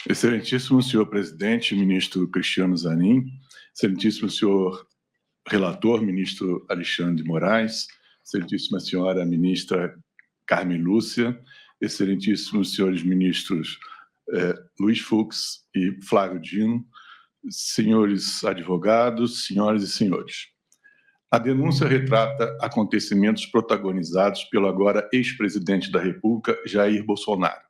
Excelentíssimo senhor presidente, ministro Cristiano Zanin, excelentíssimo senhor relator, ministro Alexandre de Moraes, excelentíssima senhora ministra Carmen Lúcia, excelentíssimos senhores ministros Luiz Fux e Flávio Dino, senhores advogados, senhoras e senhores. A denúncia retrata acontecimentos protagonizados pelo agora ex-presidente da República, Jair Bolsonaro,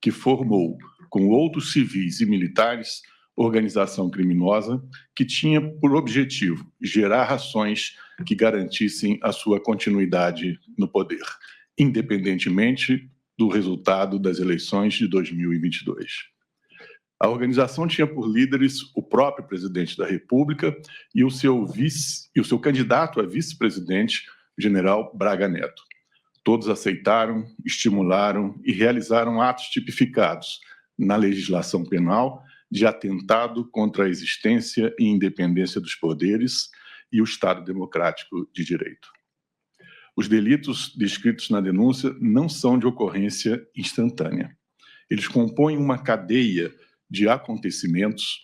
que formou, com outros civis e militares, organização criminosa que tinha por objetivo gerar ações que garantissem a sua continuidade no poder, independentemente do resultado das eleições de 2022. A organização tinha por líderes o próprio presidente da República e o seu candidato a vice-presidente, o general Braga Neto. Todos aceitaram, estimularam e realizaram atos tipificados na legislação penal de atentado contra a existência e independência dos poderes e o Estado democrático de direito. Os delitos descritos na denúncia não são de ocorrência instantânea. Eles compõem uma cadeia de acontecimentos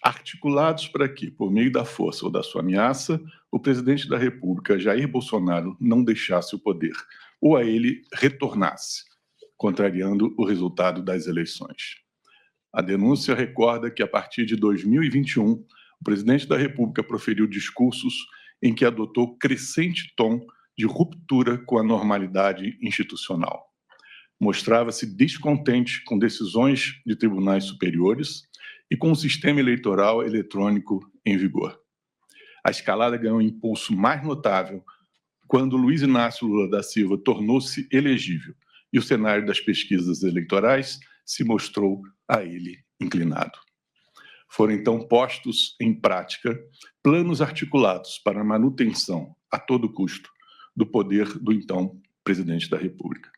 articulados para que, por meio da força ou da sua ameaça, o presidente da República, Jair Bolsonaro, não deixasse o poder, ou a ele retornasse, contrariando o resultado das eleições. A denúncia recorda que, a partir de 2021, o presidente da República proferiu discursos em que adotou crescente tom de ruptura com a normalidade institucional. Mostrava-se descontente com decisões de tribunais superiores e com o sistema eleitoral eletrônico em vigor. A escalada ganhou um impulso mais notável quando Luiz Inácio Lula da Silva tornou-se elegível e o cenário das pesquisas eleitorais se mostrou a ele inclinado. Foram então postos em prática planos articulados para a manutenção, a todo custo, do poder do então presidente da República.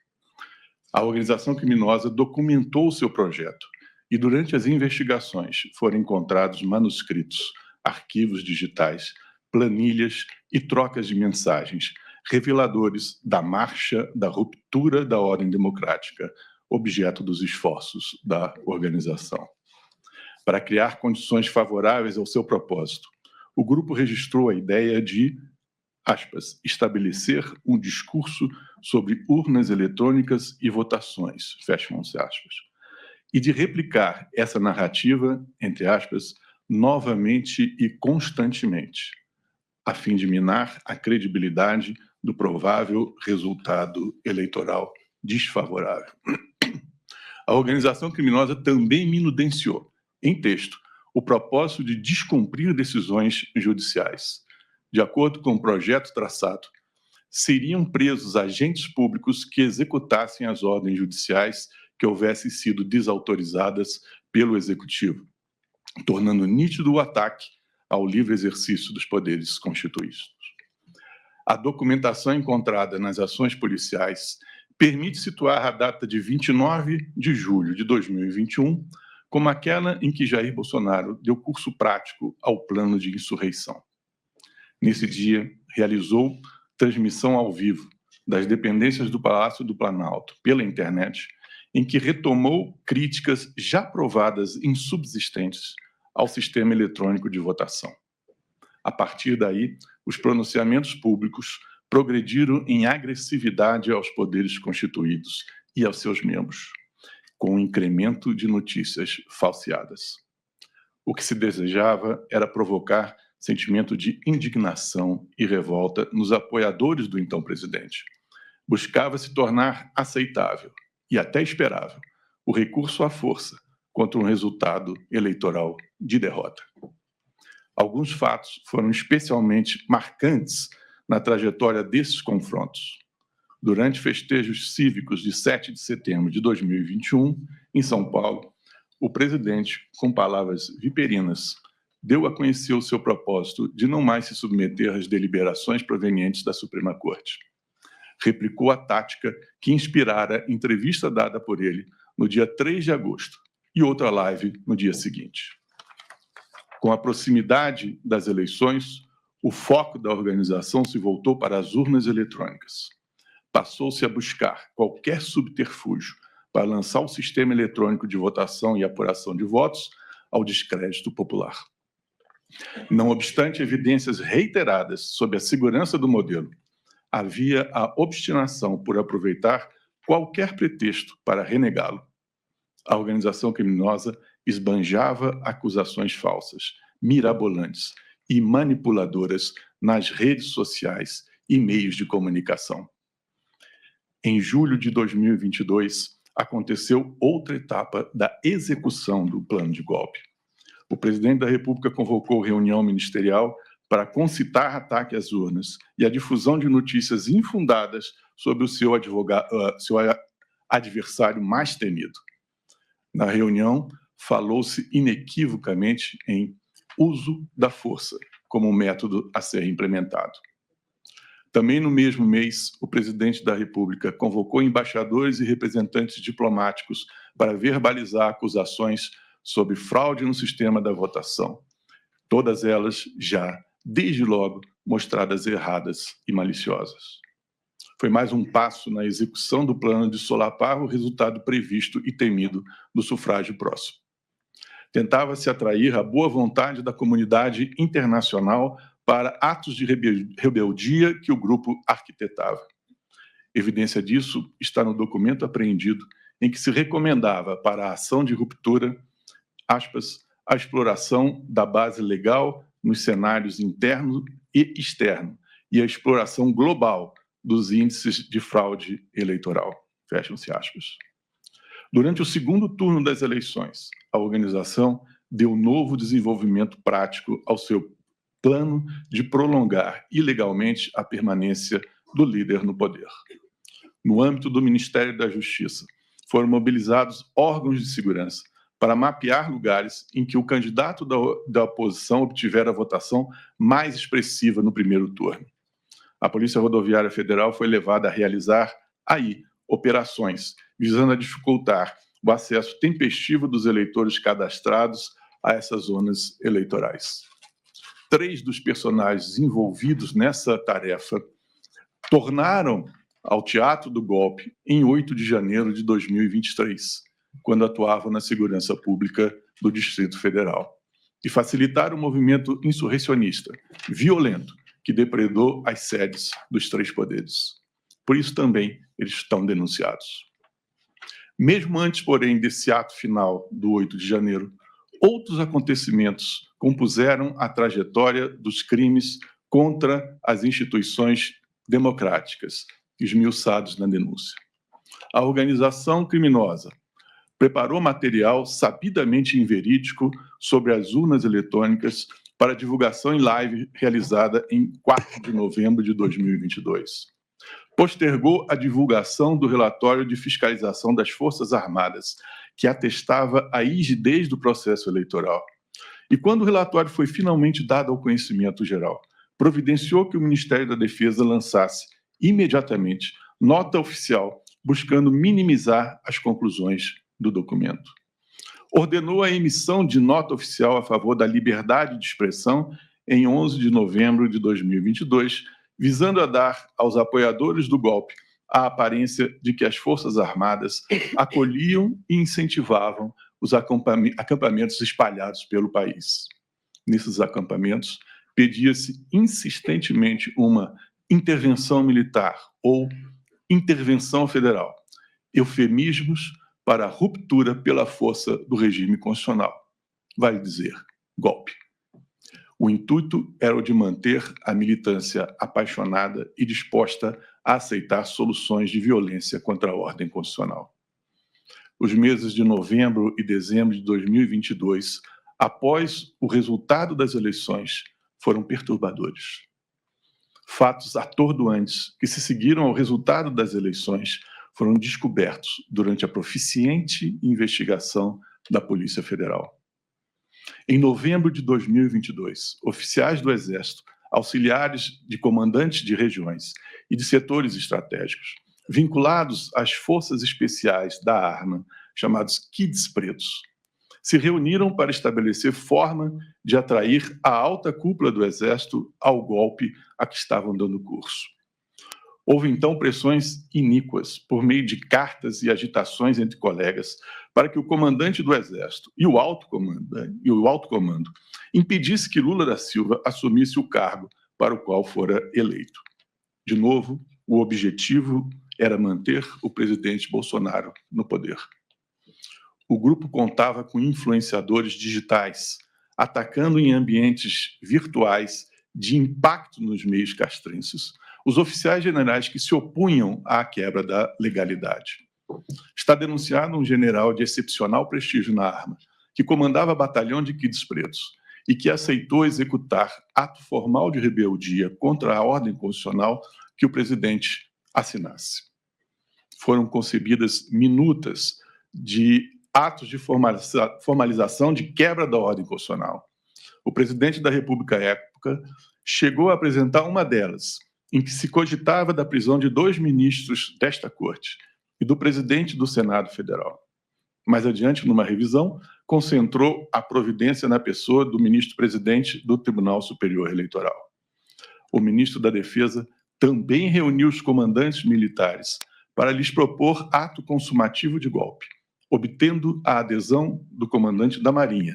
A organização criminosa documentou o seu projeto e, durante as investigações, foram encontrados manuscritos, arquivos digitais, planilhas e trocas de mensagens, reveladores da marcha da ruptura da ordem democrática, objeto dos esforços da organização. Para criar condições favoráveis ao seu propósito, o grupo registrou a ideia de, aspas, estabelecer um discurso sobre urnas eletrônicas e votações, fecham-se aspas, e de replicar essa narrativa, entre aspas, novamente e constantemente, a fim de minar a credibilidade do provável resultado eleitoral desfavorável. A organização criminosa também minudenciou, em texto, o propósito de descumprir decisões judiciais. De acordo com o projeto traçado, seriam presos agentes públicos que executassem as ordens judiciais que houvessem sido desautorizadas pelo Executivo, tornando nítido o ataque ao livre exercício dos poderes constituídos. A documentação encontrada nas ações policiais permite situar a data de 29 de julho de 2021 como aquela em que Jair Bolsonaro deu curso prático ao plano de insurreição. Nesse dia, realizou transmissão ao vivo das dependências do Palácio do Planalto pela internet, em que retomou críticas já provadas insubsistentes ao sistema eletrônico de votação. A partir daí, os pronunciamentos públicos progrediram em agressividade aos poderes constituídos e aos seus membros, com um incremento de notícias falseadas. O que se desejava era provocar sentimento de indignação e revolta nos apoiadores do então presidente. Buscava-se tornar aceitável e até esperável o recurso à força contra um resultado eleitoral de derrota. Alguns fatos foram especialmente marcantes na trajetória desses confrontos. Durante festejos cívicos de 7 de setembro de 2021, em São Paulo, o presidente, com palavras viperinas, deu a conhecer o seu propósito de não mais se submeter às deliberações provenientes da Suprema Corte. Replicou a tática que inspirara a entrevista dada por ele no dia 3 de agosto e outra live no dia seguinte. Com a proximidade das eleições, o foco da organização se voltou para as urnas eletrônicas. Passou-se a buscar qualquer subterfúgio para lançar o sistema eletrônico de votação e apuração de votos ao descrédito popular. Não obstante evidências reiteradas sobre a segurança do modelo, havia a obstinação por aproveitar qualquer pretexto para renegá-lo. A organização criminosa esbanjava acusações falsas, mirabolantes e manipuladoras nas redes sociais e meios de comunicação. Em julho de 2022, aconteceu outra etapa da execução do plano de golpe. O presidente da República convocou reunião ministerial para concitar ataque às urnas e a difusão de notícias infundadas sobre o seu adversário mais temido. Na reunião, falou-se inequivocamente em uso da força como método a ser implementado. Também no mesmo mês, o presidente da República convocou embaixadores e representantes diplomáticos para verbalizar acusações sobre fraude no sistema da votação. Todas elas já, desde logo, mostradas erradas e maliciosas. Foi mais um passo na execução do plano de solapar o resultado previsto e temido do sufrágio próximo. Tentava-se atrair a boa vontade da comunidade internacional para atos de rebeldia que o grupo arquitetava. Evidência disso está no documento apreendido, em que se recomendava para a ação de ruptura, aspas, a exploração da base legal nos cenários interno e externo e a exploração global dos índices de fraude eleitoral. Fecham-se aspas. Durante o segundo turno das eleições, a organização deu novo desenvolvimento prático ao seu plano de prolongar ilegalmente a permanência do líder no poder. No âmbito do Ministério da Justiça, foram mobilizados órgãos de segurança para mapear lugares em que o candidato da oposição obtivera a votação mais expressiva no primeiro turno. A Polícia Rodoviária Federal foi levada a realizar aí operações visando a dificultar o acesso tempestivo dos eleitores cadastrados a essas zonas eleitorais. 3 dos personagens envolvidos nessa tarefa tornaram ao teatro do golpe em 8 de janeiro de 2023, quando atuavam na segurança pública do Distrito Federal, e facilitaram o movimento insurrecionista violento que depredou as sedes dos 3 poderes. Por isso também eles estão denunciados. Mesmo antes, porém, desse ato final do 8 de janeiro, outros acontecimentos compuseram a trajetória dos crimes contra as instituições democráticas, esmiuçados na denúncia. A organização criminosa preparou material sabidamente inverídico sobre as urnas eletrônicas para divulgação em live realizada em 4 de novembro de 2022. Postergou a divulgação do relatório de fiscalização das Forças Armadas, que atestava a rigidez do processo eleitoral. E quando o relatório foi finalmente dado ao conhecimento geral, providenciou que o Ministério da Defesa lançasse imediatamente nota oficial, buscando minimizar as conclusões do documento. Ordenou a emissão de nota oficial a favor da liberdade de expressão em 11 de novembro de 2022, visando a dar aos apoiadores do golpe a aparência de que as Forças Armadas acolhiam e incentivavam os acampamentos espalhados pelo país. Nesses acampamentos, pedia-se insistentemente uma intervenção militar ou intervenção federal, eufemismos para a ruptura pela força do regime constitucional, vale dizer, golpe. O intuito era o de manter a militância apaixonada e disposta a aceitar soluções de violência contra a ordem constitucional. Os meses de novembro e dezembro de 2022, após o resultado das eleições, foram perturbadores. Fatos atordoantes que se seguiram ao resultado das eleições foram descobertos durante a proficiente investigação da Polícia Federal. Em novembro de 2022, oficiais do Exército, auxiliares de comandantes de regiões e de setores estratégicos, vinculados às forças especiais da arma, chamados Kids Pretos, se reuniram para estabelecer forma de atrair a alta cúpula do Exército ao golpe a que estavam dando curso. Houve, então, pressões iníquas, por meio de cartas e agitações entre colegas, para que o comandante do Exército e o alto comando impedisse que Lula da Silva assumisse o cargo para o qual fora eleito. De novo, o objetivo era manter o presidente Bolsonaro no poder. O grupo contava com influenciadores digitais, atacando em ambientes virtuais de impacto nos meios castrenses os oficiais generais que se opunham à quebra da legalidade. Está denunciado um general de excepcional prestígio na arma, que comandava batalhão de quides pretos e que aceitou executar ato formal de rebeldia contra a ordem constitucional que o presidente assinasse. Foram concebidas minutas de atos de formalização de quebra da ordem constitucional. O presidente da República à época chegou a apresentar uma delas, em que se cogitava da prisão de 2 ministros desta corte e do presidente do Senado Federal. Mais adiante, numa revisão, concentrou a providência na pessoa do ministro-presidente do Tribunal Superior Eleitoral. O ministro da Defesa também reuniu os comandantes militares para lhes propor ato consumativo de golpe, obtendo a adesão do comandante da Marinha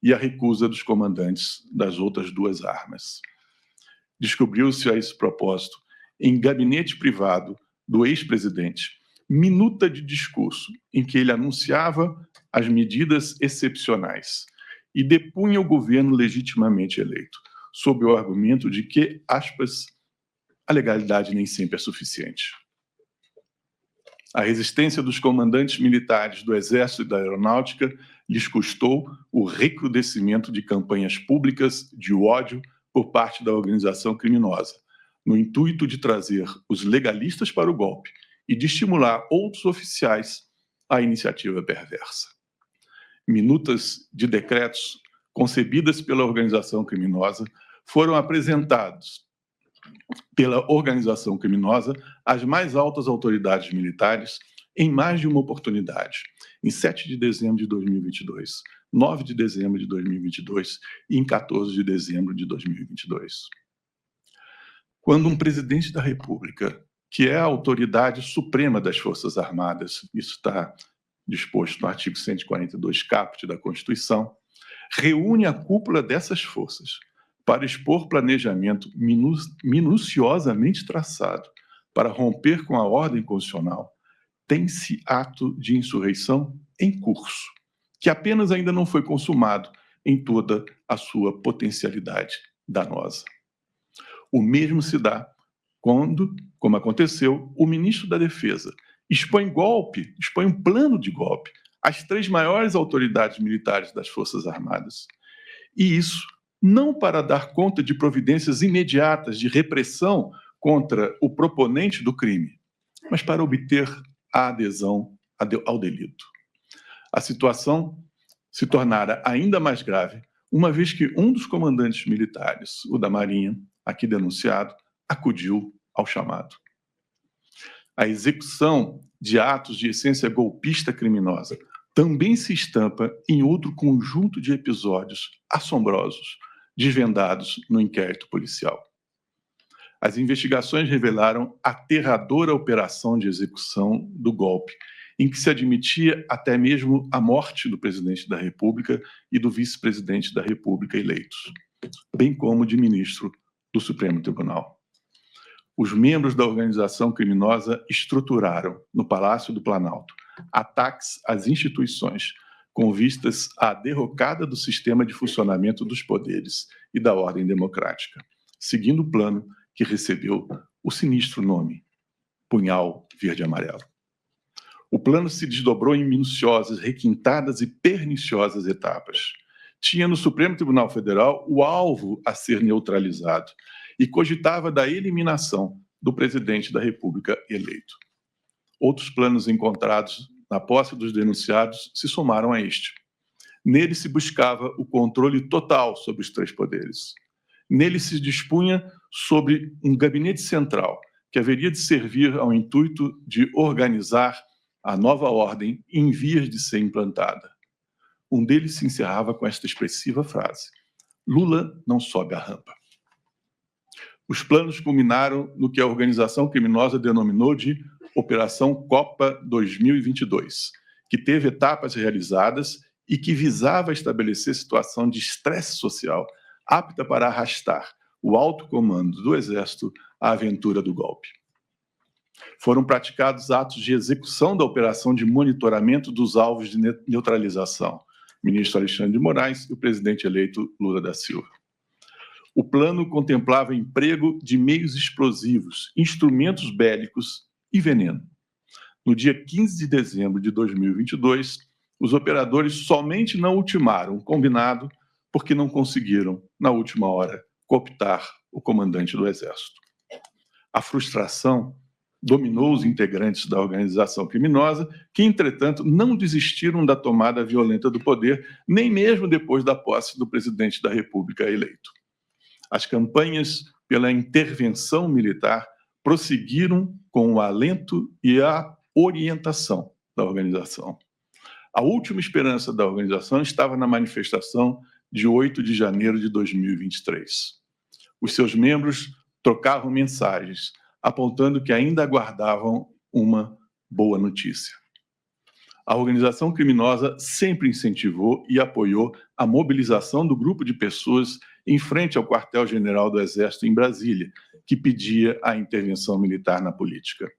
e a recusa dos comandantes das outras 2 armas. Descobriu-se a esse propósito, em gabinete privado do ex-presidente, minuta de discurso em que ele anunciava as medidas excepcionais e depunha o governo legitimamente eleito, sob o argumento de que, aspas, a legalidade nem sempre é suficiente. A resistência dos comandantes militares do Exército e da Aeronáutica lhes custou o recrudescimento de campanhas públicas de ódio por parte da organização criminosa, no intuito de trazer os legalistas para o golpe e de estimular outros oficiais à iniciativa perversa. Minutas de decretos concebidas pela organização criminosa foram apresentados pela organização criminosa às mais altas autoridades militares em mais de uma oportunidade, em 7 de dezembro de 2022, 9 de dezembro de 2022 e em 14 de dezembro de 2022. Quando um presidente da República, que é a autoridade suprema das Forças Armadas, isso está disposto no artigo 142 caput da Constituição, reúne a cúpula dessas forças para expor planejamento minuciosamente traçado para romper com a ordem constitucional, tem-se ato de insurreição em curso, que apenas ainda não foi consumado em toda a sua potencialidade danosa. O mesmo se dá quando, como aconteceu, o ministro da Defesa expõe um plano de golpe às 3 maiores autoridades militares das Forças Armadas. E isso não para dar conta de providências imediatas de repressão contra o proponente do crime, mas para obter a adesão ao delito. A situação se tornara ainda mais grave, uma vez que um dos comandantes militares, o da Marinha, aqui denunciado, acudiu ao chamado. A execução de atos de essência golpista criminosa também se estampa em outro conjunto de episódios assombrosos, desvendados no inquérito policial. As investigações revelaram aterradora operação de execução do golpe, em que se admitia até mesmo a morte do presidente da República e do vice-presidente da República eleitos, bem como de ministro do Supremo Tribunal. Os membros da organização criminosa estruturaram, no Palácio do Planalto, ataques às instituições, com vistas à derrocada do sistema de funcionamento dos poderes e da ordem democrática, seguindo o plano que recebeu o sinistro nome Punhal Verde-Amarelo. O plano se desdobrou em minuciosas, requintadas e perniciosas etapas. Tinha no Supremo Tribunal Federal o alvo a ser neutralizado e cogitava da eliminação do presidente da República eleito. Outros planos encontrados na posse dos denunciados se somaram a este. Nele se buscava o controle total sobre os 3 poderes. Nele se dispunha sobre um gabinete central que haveria de servir ao intuito de organizar a nova ordem em vias de ser implantada. Um deles se encerrava com esta expressiva frase: Lula não sobe a rampa. Os planos culminaram no que a organização criminosa denominou de Operação Copa 2022, que teve etapas realizadas e que visava estabelecer situação de estresse social apta para arrastar o alto comando do Exército à aventura do golpe. Foram praticados atos de execução da operação de monitoramento dos alvos de neutralização, ministro Alexandre de Moraes e o presidente eleito Lula da Silva. O plano contemplava emprego de meios explosivos, instrumentos bélicos e veneno. No dia 15 de dezembro de 2022, os operadores somente não ultimaram o combinado porque não conseguiram, na última hora, cooptar o comandante do Exército. A frustração dominou os integrantes da organização criminosa, que, entretanto, não desistiram da tomada violenta do poder, nem mesmo depois da posse do presidente da República eleito. As campanhas pela intervenção militar prosseguiram com o alento e a orientação da organização. A última esperança da organização estava na manifestação de 8 de janeiro de 2023. Os seus membros trocavam mensagens, apontando que ainda aguardavam uma boa notícia. A organização criminosa sempre incentivou e apoiou a mobilização do grupo de pessoas em frente ao quartel-general do Exército em Brasília, que pedia a intervenção militar na política.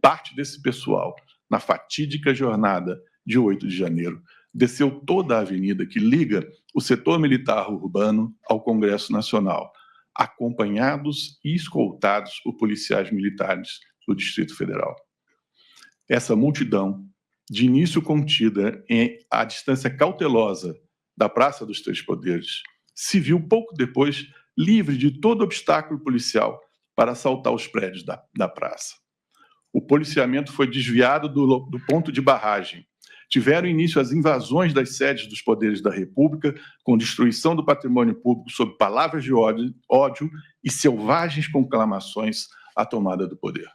Parte desse pessoal, na fatídica jornada de 8 de janeiro, desceu toda a avenida que liga o setor militar urbano ao Congresso Nacional, acompanhados e escoltados por policiais militares do Distrito Federal. Essa multidão, de início contida à distância cautelosa da Praça dos Três Poderes, se viu pouco depois livre de todo obstáculo policial para assaltar os prédios da praça. O policiamento foi desviado do ponto de barragem. Tiveram início as invasões das sedes dos poderes da República, com destruição do patrimônio público sob palavras de ódio e selvagens conclamações à tomada do poder.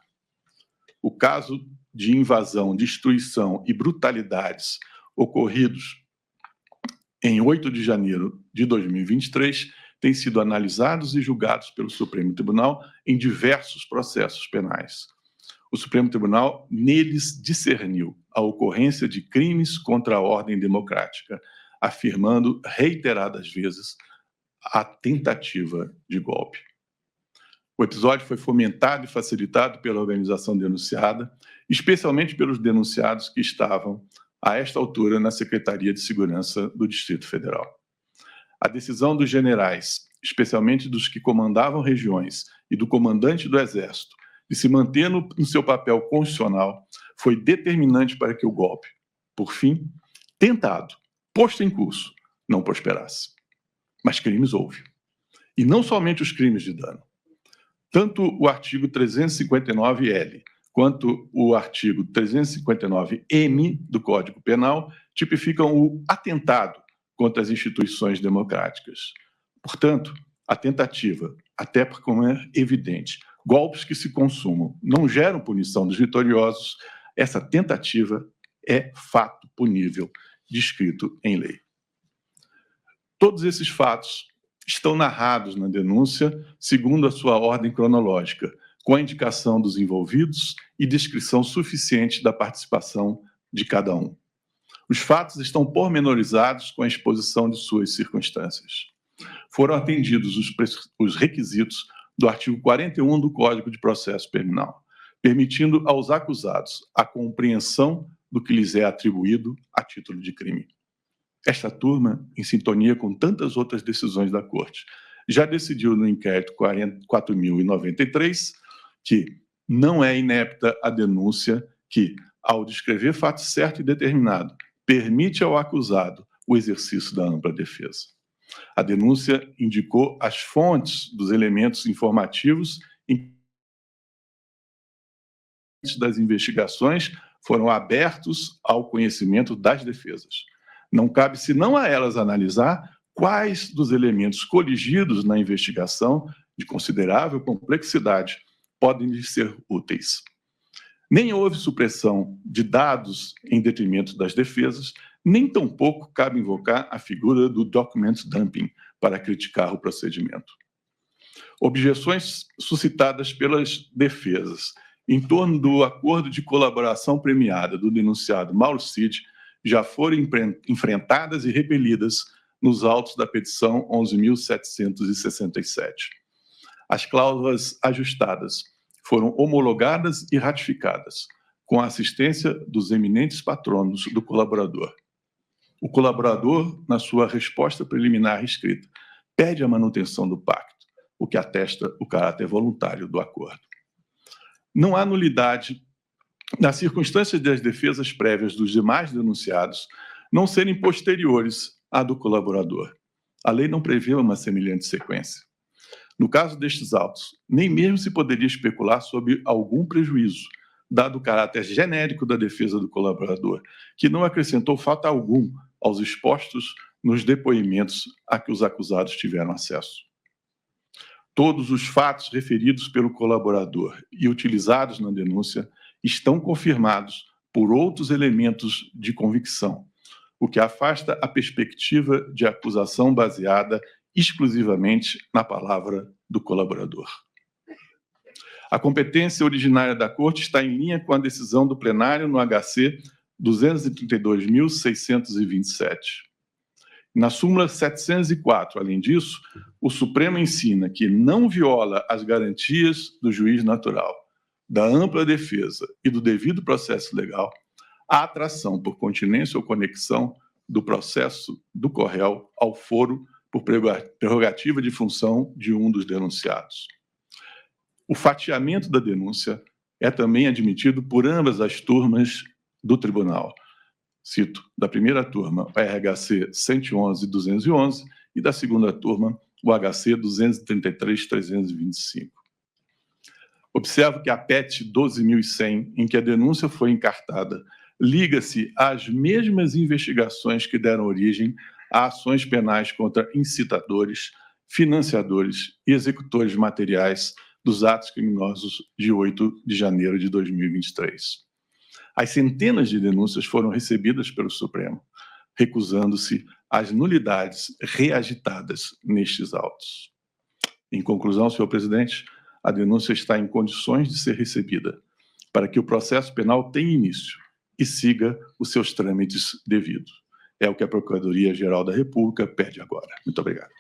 O caso de invasão, destruição e brutalidades ocorridos em 8 de janeiro de 2023 têm sido analisados e julgados pelo Supremo Tribunal em diversos processos penais. O Supremo Tribunal, neles, discerniu a ocorrência de crimes contra a ordem democrática, afirmando reiteradas vezes a tentativa de golpe. O episódio foi fomentado e facilitado pela organização denunciada, especialmente pelos denunciados que estavam, a esta altura, na Secretaria de Segurança do Distrito Federal. A decisão dos generais, especialmente dos que comandavam regiões, e do comandante do Exército, de se manter no seu papel constitucional, foi determinante para que o golpe, por fim, tentado, posto em curso, não prosperasse. Mas crimes houve. E não somente os crimes de dano. Tanto o artigo 359-L quanto o artigo 359-M do Código Penal tipificam o atentado contra as instituições democráticas. Portanto, a tentativa, até porque, como é evidente, golpes que se consumam não geram punição dos vitoriosos, essa tentativa é fato punível, descrito em lei. Todos esses fatos estão narrados na denúncia, segundo a sua ordem cronológica, com a indicação dos envolvidos e descrição suficiente da participação de cada um. Os fatos estão pormenorizados com a exposição de suas circunstâncias. Foram atendidos os requisitos do artigo 41 do Código de Processo Penal, permitindo aos acusados a compreensão do que lhes é atribuído a título de crime. Esta turma, em sintonia com tantas outras decisões da Corte, já decidiu no inquérito 4.093 que não é inepta a denúncia que, ao descrever fato certo e determinado, permite ao acusado o exercício da ampla defesa. A denúncia indicou as fontes dos elementos informativos em que das investigações foram abertos ao conhecimento das defesas. Não cabe senão a elas analisar quais dos elementos coligidos na investigação, de considerável complexidade, podem lhes ser úteis. Nem houve supressão de dados em detrimento das defesas, nem tampouco cabe invocar a figura do document dumping para criticar o procedimento. Objeções suscitadas pelas defesas em torno do acordo de colaboração premiada do denunciado Mauro Cid já foram enfrentadas e repelidas nos autos da petição 11.767. As cláusulas ajustadas foram homologadas e ratificadas, com a assistência dos eminentes patronos do colaborador. O colaborador, na sua resposta preliminar escrita, pede a manutenção do pacto, o que atesta o caráter voluntário do acordo. Não há nulidade nas circunstâncias das defesas prévias dos demais denunciados não serem posteriores à do colaborador. A lei não prevê uma semelhante sequência. No caso destes autos, nem mesmo se poderia especular sobre algum prejuízo, dado o caráter genérico da defesa do colaborador, que não acrescentou fato algum aos expostos nos depoimentos a que os acusados tiveram acesso. Todos os fatos referidos pelo colaborador e utilizados na denúncia estão confirmados por outros elementos de convicção, o que afasta a perspectiva de acusação baseada exclusivamente na palavra do colaborador. A competência originária da Corte está em linha com a decisão do plenário no HC 232.627. Na súmula 704, além disso, o Supremo ensina que não viola as garantias do juiz natural, da ampla defesa e do devido processo legal a atração por continência ou conexão do processo do corréu ao foro por prerrogativa de função de um dos denunciados. O fatiamento da denúncia é também admitido por ambas as turmas do tribunal. Cito, da primeira turma, o RHC 111.211 e da segunda turma, o HC 233.325. Observo que a PET 12.100, em que a denúncia foi encartada, liga-se às mesmas investigações que deram origem a ações penais contra incitadores, financiadores e executores materiais dos atos criminosos de 8 de janeiro de 2023. As centenas de denúncias foram recebidas pelo Supremo, recusando-se às nulidades reagitadas nestes autos. Em conclusão, senhor presidente, a denúncia está em condições de ser recebida para que o processo penal tenha início e siga os seus trâmites devidos. É o que a Procuradoria-Geral da República pede agora. Muito obrigado.